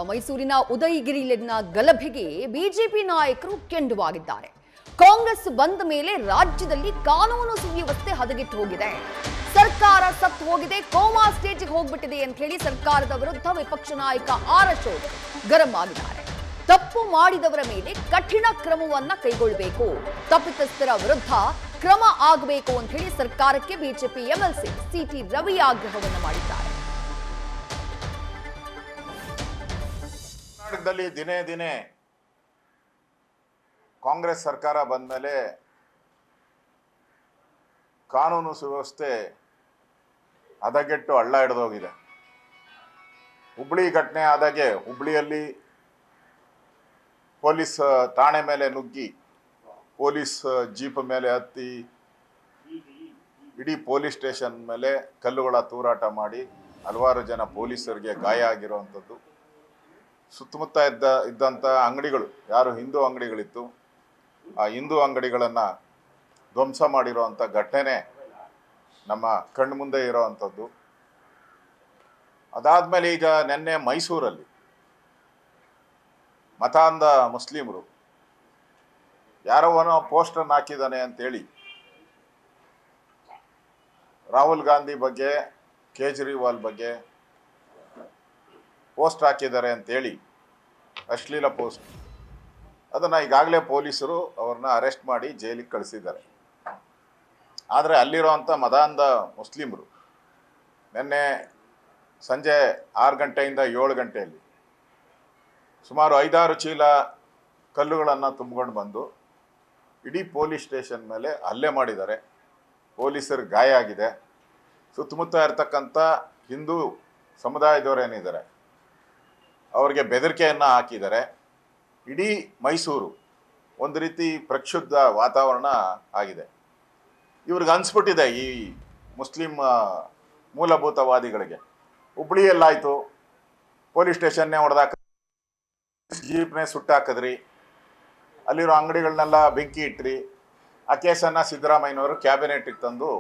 ಮೈಸೂರಿನ ಉದಯಗಿರಿಯಲ್ಲಿನ ಗಲಭೆಗೆ ಬಿಜೆಪಿ ನಾಯಕರು ಕೆಂಡುವಾಗಿದ್ದಾರೆ. ಕಾಂಗ್ರೆಸ್ ಬಂದ ಮೇಲೆ ರಾಜ್ಯದಲ್ಲಿ ಕಾನೂನು ಸುವ್ಯವಸ್ಥೆ ಹದಗೆಟ್ಟು ಹೋಗಿದೆ, ಸರ್ಕಾರ ಸತ್ತು ಹೋಗಿದೆ, ಕೋಮಾ ಸ್ಟೇಜ್ಗೆ ಹೋಗ್ಬಿಟ್ಟಿದೆ ಅಂತ ಹೇಳಿ ಸರ್ಕಾರದ ವಿರುದ್ಧ ವಿಪಕ್ಷ ನಾಯಕ ಆರ್ ಅಶೋಕ್ ಗರಂ ಆಗಿದ್ದಾರೆ. ತಪ್ಪು ಮಾಡಿದವರ ಮೇಲೆ ಕಠಿಣ ಕ್ರಮವನ್ನ ಕೈಗೊಳ್ಳಬೇಕು, ತಪ್ಪಿತಸ್ಥರ ವಿರುದ್ಧ ಕ್ರಮ ಆಗಬೇಕು ಅಂತ ಹೇಳಿ ಸರ್ಕಾರಕ್ಕೆ ಬಿಜೆಪಿ ಎಂಎಲ್ಸಿ ಸಿಟಿ ರವಿ ಆಗ್ರಹವನ್ನು ಮಾಡಿದ್ದಾರೆ. ಕರ್ನಾಟಕದಲ್ಲಿ ದಿನೇ ದಿನೇ ಕಾಂಗ್ರೆಸ್ ಸರ್ಕಾರ ಬಂದ ಮೇಲೆ ಕಾನೂನು ಸುವ್ಯವಸ್ಥೆ ಹದಗೆಟ್ಟು ಹಳ್ಳ ಹಿಡಿದೋಗಿದೆ. ಹುಬ್ಳಿ ಘಟನೆ ಆದಾಗೆ ಹುಬ್ಳಿಯಲ್ಲಿ ಪೊಲೀಸ್ ಠಾಣೆ ಮೇಲೆ ನುಗ್ಗಿ ಪೊಲೀಸ್ ಜೀಪ್ ಮೇಲೆ ಹತ್ತಿ ಇಡೀ ಪೊಲೀಸ್ ಸ್ಟೇಷನ್ ಮೇಲೆ ಕಲ್ಲುಗಳ ತೂರಾಟ ಮಾಡಿ ಹಲವಾರು ಜನ ಪೊಲೀಸರಿಗೆ ಗಾಯ ಆಗಿರುವಂಥದ್ದು. ಸುತ್ತಮುತ್ತ ಇದ್ದಂಥ ಅಂಗಡಿಗಳು, ಯಾರು ಹಿಂದೂ ಅಂಗಡಿಗಳಿತ್ತು ಆ ಹಿಂದೂ ಅಂಗಡಿಗಳನ್ನು ಧ್ವಂಸ ಮಾಡಿರುವಂಥ ಘಟನೆ ನಮ್ಮ ಕಣ್ಣು ಮುಂದೆ ಇರೋವಂಥದ್ದು. ಅದಾದಮೇಲೆ ಈಗ ನಿನ್ನೆ ಮೈಸೂರಲ್ಲಿ ಮತಾಂಧ ಮುಸ್ಲಿಮರು ಯಾರೋವನೋ ಪೋಸ್ಟನ್ನು ಹಾಕಿದ್ದಾನೆ ಅಂತೇಳಿ ರಾಹುಲ್ ಗಾಂಧಿ ಬಗ್ಗೆ, ಕೇಜ್ರಿವಾಲ್ ಬಗ್ಗೆ ಪೋಸ್ಟ್ ಹಾಕಿದ್ದಾರೆ ಅಂತೇಳಿ ಅಶ್ಲೀಲ ಪೋಸ್ಟ್, ಅದನ್ನು ಈಗಾಗಲೇ ಪೊಲೀಸರು ಅವ್ರನ್ನ ಅರೆಸ್ಟ್ ಮಾಡಿ ಜೈಲಿಗೆ ಕಳಿಸಿದ್ದಾರೆ. ಆದರೆ ಅಲ್ಲಿರೋವಂಥ ಮತಾಂಧ ಮುಸ್ಲಿಮರು ನಿನ್ನೆ ಸಂಜೆ 6 ಗಂಟೆಯಿಂದ 7 ಗಂಟೆಯಲ್ಲಿ ಸುಮಾರು 5-6 ಚೀಲ ಕಲ್ಲುಗಳನ್ನು ತುಂಬಿಕೊಂಡು ಬಂದು ಇಡೀ ಪೊಲೀಸ್ ಸ್ಟೇಷನ್ ಮೇಲೆ ಹಲ್ಲೆ ಮಾಡಿದ್ದಾರೆ. ಪೊಲೀಸರಿಗೆ ಗಾಯ ಆಗಿದೆ. ಸುತ್ತಮುತ್ತ ಇರ್ತಕ್ಕಂಥ ಹಿಂದೂ ಸಮುದಾಯದವರೇನಿದ್ದಾರೆ ಅವರಿಗೆ ಬೆದರಿಕೆಯನ್ನು ಹಾಕಿದ್ದಾರೆ. ಇಡೀ ಮೈಸೂರು ಒಂದು ರೀತಿ ಪ್ರಕ್ಷುಬ್ಧ ವಾತಾವರಣ ಆಗಿದೆ. ಇವ್ರಿಗೆ ಅನಿಸ್ಬಿಟ್ಟಿದೆ, ಈ ಮುಸ್ಲಿಂ ಮೂಲಭೂತವಾದಿಗಳಿಗೆ, ಹುಬ್ಳಿಯಲ್ಲಾಯಿತು ಪೊಲೀಸ್ ಸ್ಟೇಷನ್ನೇ ಹೊಡೆದಾಕ, ಜೀಪ್ನೇ ಸುಟ್ಟಾಕಿದ್ರಿ, ಅಲ್ಲಿರೋ ಅಂಗಡಿಗಳನ್ನೆಲ್ಲ ಬೆಂಕಿ ಇಟ್ರಿ, ಆ ಕೇಸನ್ನು ಸಿದ್ದರಾಮಯ್ಯನವರು ಕ್ಯಾಬಿನೆಟ್ಗೆ ತಂದು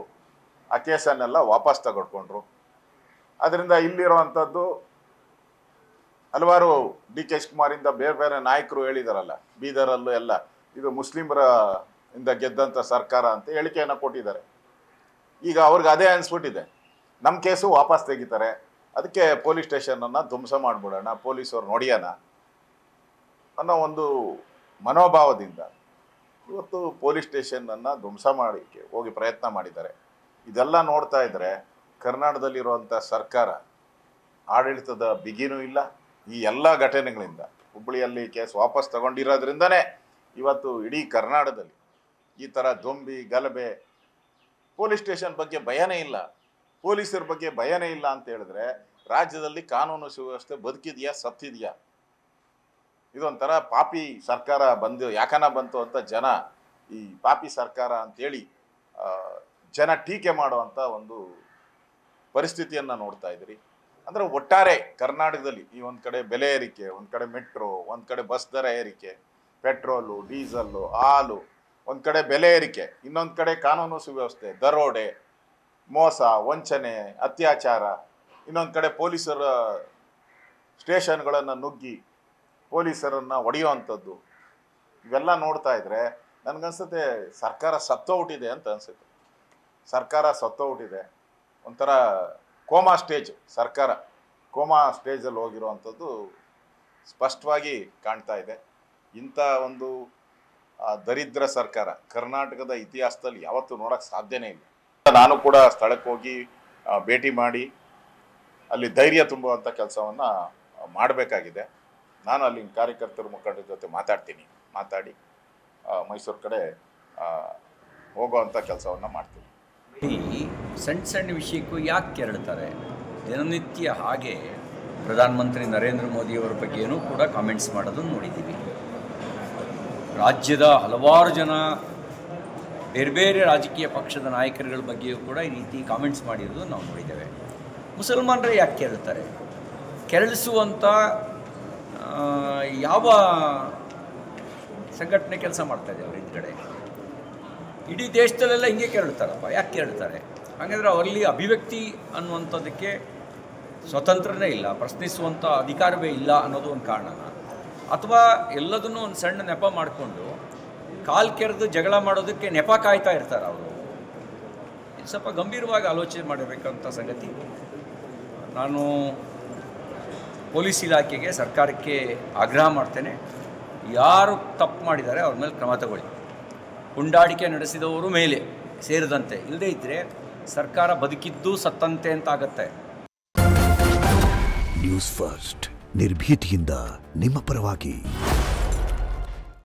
ಆ ಕೇಸನ್ನೆಲ್ಲ ವಾಪಸ್ ತಗೊಡ್ಕೊಂಡ್ರು. ಅದರಿಂದ ಇಲ್ಲಿರುವಂಥದ್ದು ಹಲವಾರು ಡಿ.ಕೆ. ಶಿವಕುಮಾರಿಂದ ಬೇರೆ ಬೇರೆ ನಾಯಕರು ಹೇಳಿದಾರಲ್ಲ, ಬೀದರಲ್ಲೂ ಎಲ್ಲ ಇದು ಮುಸ್ಲಿಮರ ಇಂದ ಗೆದ್ದಂಥ ಸರ್ಕಾರ ಅಂತ ಹೇಳಿಕೆಯನ್ನು ಕೊಟ್ಟಿದ್ದಾರೆ. ಈಗ ಅವ್ರಿಗೆ ಅದೇ ಅನಿಸ್ಬಿಟ್ಟಿದೆ, ನಮ್ಮ ಕೇಸು ವಾಪಸ್ ತೆಗಿತಾರೆ, ಅದಕ್ಕೆ ಪೊಲೀಸ್ ಸ್ಟೇಷನನ್ನು ಧ್ವಂಸ ಮಾಡಿಬಿಡೋಣ, ಪೊಲೀಸವ್ರು ನೋಡಿಯೋಣ ಅನ್ನೋ ಒಂದು ಮನೋಭಾವದಿಂದ ಇವತ್ತು ಪೊಲೀಸ್ ಸ್ಟೇಷನನ್ನು ಧ್ವಂಸ ಮಾಡೋಕ್ಕೆ ಹೋಗಿ ಪ್ರಯತ್ನ ಮಾಡಿದ್ದಾರೆ. ಇದೆಲ್ಲ ನೋಡ್ತಾ ಇದ್ದರೆ ಕರ್ನಾಟಕದಲ್ಲಿರುವಂಥ ಸರ್ಕಾರ ಆಡಳಿತದ ಬಿಗಿನೂ ಇಲ್ಲ. ಈ ಎಲ್ಲ ಘಟನೆಗಳಿಂದ ಹುಬ್ಬಳ್ಳಿಯಲ್ಲಿ ಕೇಸ್ ವಾಪಸ್ ತಗೊಂಡಿರೋದ್ರಿಂದನೇ ಇವತ್ತು ಇಡೀ ಕರ್ನಾಟಕದಲ್ಲಿ ಈ ಥರ ದೊಂಬಿ ಗಲಭೆ, ಪೊಲೀಸ್ ಸ್ಟೇಷನ್ ಬಗ್ಗೆ ಭಯನೇ ಇಲ್ಲ, ಪೊಲೀಸರ ಬಗ್ಗೆ ಭಯನೇ ಇಲ್ಲ ಅಂತ ಹೇಳಿದ್ರೆ ರಾಜ್ಯದಲ್ಲಿ ಕಾನೂನು ಸುವ್ಯವಸ್ಥೆ ಬದುಕಿದೆಯಾ ಸತ್ತಿದೆಯಾ? ಇದೊಂಥರ ಪಾಪಿ ಸರ್ಕಾರ ಯಾಕನ ಬಂತು ಅಂತ ಜನ ಈ ಪಾಪಿ ಸರ್ಕಾರ ಅಂತೇಳಿ ಜನ ಟೀಕೆ ಮಾಡುವಂಥ ಒಂದು ಪರಿಸ್ಥಿತಿಯನ್ನು ನೋಡ್ತಾ ಇದ್ದೀರಿ. ಅಂದರೆ ಒಟ್ಟಾರೆ ಕರ್ನಾಟಕದಲ್ಲಿ ಈ ಒಂದು ಕಡೆ ಬೆಲೆ ಏರಿಕೆ, ಒಂದು ಕಡೆ ಮೆಟ್ರೋ, ಒಂದು ಕಡೆ ಬಸ್ ದರ ಏರಿಕೆ, ಪೆಟ್ರೋಲು, ಡೀಸಲ್ಲು, ಹಾಲು, ಒಂದು ಕಡೆ ಬೆಲೆ ಏರಿಕೆ, ಇನ್ನೊಂದು ಕಡೆ ಕಾನೂನು ಸುವ್ಯವಸ್ಥೆ, ದರೋಡೆ, ಮೋಸ, ವಂಚನೆ, ಅತ್ಯಾಚಾರ, ಇನ್ನೊಂದು ಕಡೆ ಪೊಲೀಸರ ಸ್ಟೇಷನ್ಗಳನ್ನು ನುಗ್ಗಿ ಪೊಲೀಸರನ್ನು ಹೊಡೆಯುವಂಥದ್ದು, ಇವೆಲ್ಲ ನೋಡ್ತಾ ಇದ್ದರೆ ನನಗನ್ಸುತ್ತೆ ಸರ್ಕಾರ ಸತ್ತೋಗ್ಬಿಟ್ಟಿದೆ ಅಂತ ಅನಿಸುತ್ತೆ. ಸರ್ಕಾರ ಸತ್ತೋಗ್ಬಿಟ್ಟಿದೆ, ಒಂಥರ ಕೋಮಾ ಸ್ಟೇಜ್, ಸರ್ಕಾರ ಕೋಮಾ ಸ್ಟೇಜಲ್ಲಿ ಹೋಗಿರುವಂಥದ್ದು ಸ್ಪಷ್ಟವಾಗಿ ಕಾಣ್ತಾ ಇದೆ. ಇಂಥ ಒಂದು ದರಿದ್ರ ಸರ್ಕಾರ ಕರ್ನಾಟಕದ ಇತಿಹಾಸದಲ್ಲಿ ಯಾವತ್ತೂ ನೋಡೋಕ್ಕೆ ಸಾಧ್ಯನೇ ಇಲ್ಲ. ನಾನು ಕೂಡ ಸ್ಥಳಕ್ಕೆ ಹೋಗಿ ಭೇಟಿ ಮಾಡಿ ಅಲ್ಲಿ ಧೈರ್ಯ ತುಂಬುವಂಥ ಕೆಲಸವನ್ನು ಮಾಡಬೇಕಾಗಿದೆ. ನಾನು ಅಲ್ಲಿನ ಕಾರ್ಯಕರ್ತರ ಮುಖಂಡರ ಜೊತೆ ಮಾತಾಡಿ ಮೈಸೂರು ಕಡೆ ಹೋಗುವಂಥ ಕೆಲಸವನ್ನು ಮಾಡ್ತೀನಿ. ಸಣ್ಣ ವಿಷಯಕ್ಕೂ ಯಾಕೆ ಕೆರಳ್ತಾರೆ? ದಿನನಿತ್ಯ ಹಾಗೆ ಪ್ರಧಾನಮಂತ್ರಿ ನರೇಂದ್ರ ಮೋದಿಯವರ ಬಗ್ಗೆಯೂ ಕೂಡ ಕಾಮೆಂಟ್ಸ್ ಮಾಡೋದನ್ನು ನೋಡಿದ್ದೀವಿ. ರಾಜ್ಯದ ಹಲವಾರು ಜನ ಬೇರೆ ಬೇರೆ ರಾಜಕೀಯ ಪಕ್ಷದ ನಾಯಕರುಗಳ ಬಗ್ಗೆಯೂ ಕೂಡ ಈ ರೀತಿ ಕಾಮೆಂಟ್ಸ್ ಮಾಡಿರೋದು ನಾವು ನೋಡಿದ್ದೇವೆ. ಮುಸಲ್ಮಾನರೇ ಯಾಕೆ ಕೆರಳ್ತಾರೆ? ಕೆರಳಿಸುವಂಥ ಯಾವ ಸಂಘಟನೆ ಕೆಲಸ ಮಾಡ್ತಾಯಿದೆ ಅವ್ರ ಹಿಂದ್ಗಡೆ? ಇಡೀ ದೇಶದಲ್ಲೆಲ್ಲ ಹಿಂಗೆ ಕೆರಳ್ತಾರಪ್ಪ, ಯಾಕೆ ಕೆರಳ್ತಾರೆ? ಹಾಗಾದರೆ ಅವರಲ್ಲಿ ಅಭಿವ್ಯಕ್ತಿ ಅನ್ನುವಂಥದ್ದಕ್ಕೆ ಸ್ವತಂತ್ರನೇ ಇಲ್ಲ, ಪ್ರಶ್ನಿಸುವಂಥ ಅಧಿಕಾರವೇ ಇಲ್ಲ ಅನ್ನೋದು ಒಂದು ಕಾರಣನ, ಅಥವಾ ಎಲ್ಲದನ್ನೂ ಒಂದು ಸಣ್ಣ ನೆಪ ಮಾಡಿಕೊಂಡು ಕಾಲು ಕೆರೆದು ಜಗಳ ಮಾಡೋದಕ್ಕೆ ನೆಪ ಕಾಯ್ತಾ ಇರ್ತಾರೆ ಅವರು. ಇದು ಸ್ವಲ್ಪ ಗಂಭೀರವಾಗಿ ಆಲೋಚನೆ ಮಾಡಬೇಕಂತ ಸಂಗತಿ. ನಾನು ಪೊಲೀಸ್ ಇಲಾಖೆಗೆ, ಸರ್ಕಾರಕ್ಕೆ ಆಗ್ರಹ ಮಾಡ್ತೇನೆ, ಯಾರು ತಪ್ಪು ಮಾಡಿದ್ದಾರೆ ಅವ್ರ ಮೇಲೆ ಕ್ರಮ ತಗೊಳ್ಳಿ. ಪುಂಡಾಟಿಕೆ ನಡೆಸಿದವರು ಮೇಲೆ ಸೇರಿದಂತೆ, ಇಲ್ಲದೇ ಇದ್ದರೆ ಸರ್ಕಾರ ಬದುಕಿದ್ದು ಸತ್ತಂತೆ ಅಂತ ಆಗತ್ತೆ. ನ್ಯೂಸ್ ಫಸ್ಟ್ ನಿರ್ಭೀತಿಯಿಂದ ನಿಮ್ಮ ಪರವಾಗಿ.